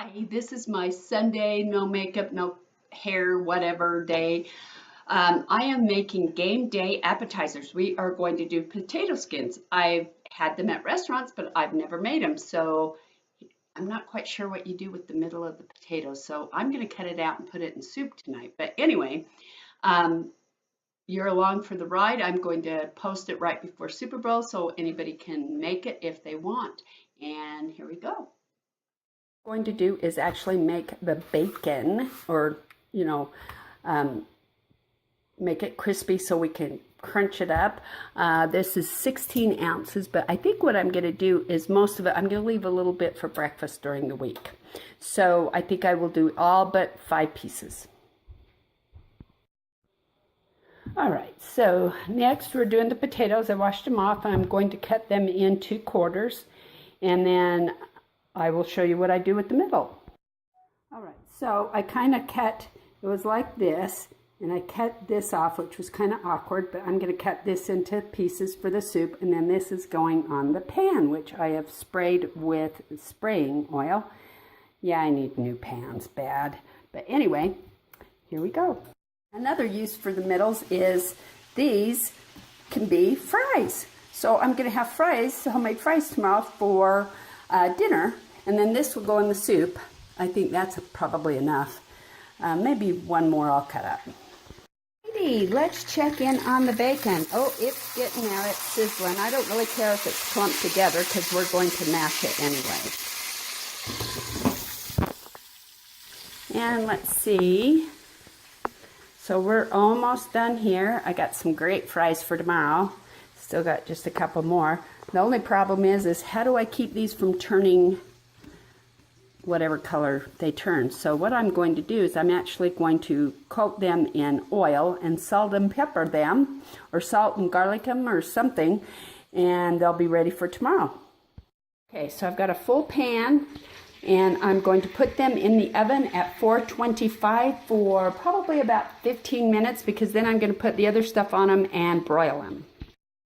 Hi, this is my Sunday, no makeup, no hair, whatever day. I am making game day appetizers. We are going to do potato skins. I've had them at restaurants, but I've never made them. So I'm not quite sure what you do with the middle of the potatoes. So I'm going to cut it out and put it in soup tonight. But anyway, um, you're along for the ride. I'm going to post it right before Super Bowl so anybody can make it if they want. And here we go. Going to do is actually make the bacon, or make it crispy so we can crunch it up. This is 16 ounces, but I think what I'm going to do is most of it I'm going to leave a little bit for breakfast during the week, so I think I will do all but 5 pieces. All right, so next we're doing the potatoes. I washed them off. I'm going to cut them into quarters, and then I will show you what I do with the middle. All right, so I kind of cut, it was like this, and I cut this off, which was kind of awkward, but I'm going to cut this into pieces for the soup, and then this is going on the pan, which I have sprayed with spraying oil. Yeah, I need new pans, bad. But anyway, here we go. Another use for the middles is these can be fries. So I'm going to have fries, homemade fries tomorrow for dinner. And then this will go in the soup. I think that's probably enough. Maybe one more I'll cut up. Alrighty, let's check in on the bacon. Oh, it's getting there. It's sizzling. I don't really care if it's clumped together because we're going to mash it anyway. And let's see. So we're almost done here. I got some great fries for tomorrow. Still got just a couple more. The only problem is how do I keep these from turning whatever color they turn? So what I'm going to do is I'm actually going to coat them in oil and salt and pepper them, or salt and garlic them or something, and they'll be ready for tomorrow. Okay, so I've got a full pan, and I'm going to put them in the oven at 425 for probably about 15 minutes, because then I'm going to put the other stuff on them and broil them.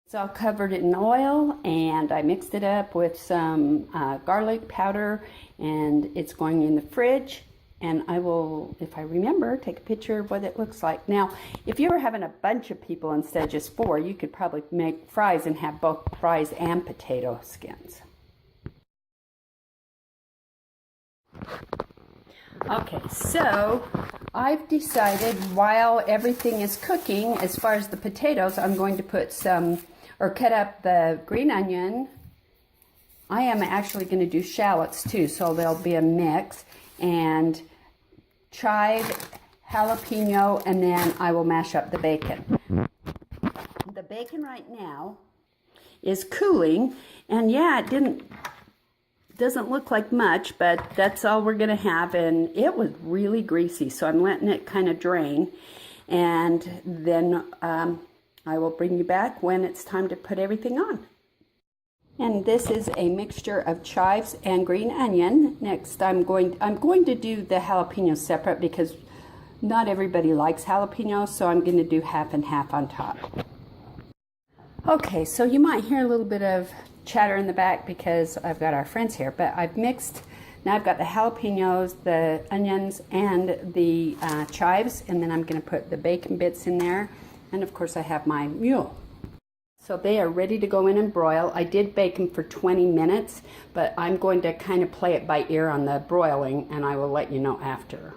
It's all covered in oil, and I mixed it up with some garlic powder, and it's going in the fridge. And I will, if I remember, take a picture of what it looks like. Now, if you were having a bunch of people instead of just 4, you could probably make fries and have both fries and potato skins. Okay, so I've decided while everything is cooking, as far as the potatoes, I'm going to put some, or cut up the green onion. I am actually going to do shallots too, so there'll be a mix, and chive, jalapeno, and then I will mash up the bacon. The bacon right now is cooling, and yeah, it doesn't look like much, but that's all we're going to have, and it was really greasy, so I'm letting it kind of drain, and then I will bring you back when it's time to put everything on. And this is a mixture of chives and green onion. Next, I'm going to do the jalapenos separate because not everybody likes jalapenos, so I'm going to do half and half on top. Okay, so you might hear a little bit of chatter in the back because I've got our friends here, but I've mixed. Now I've got the jalapenos, the onions, and the chives, and then I'm going to put the bacon bits in there, and of course I have my mule. So they are ready to go in and broil. I did bake them for 20 minutes, but I'm going to kind of play it by ear on the broiling, and I will let you know after.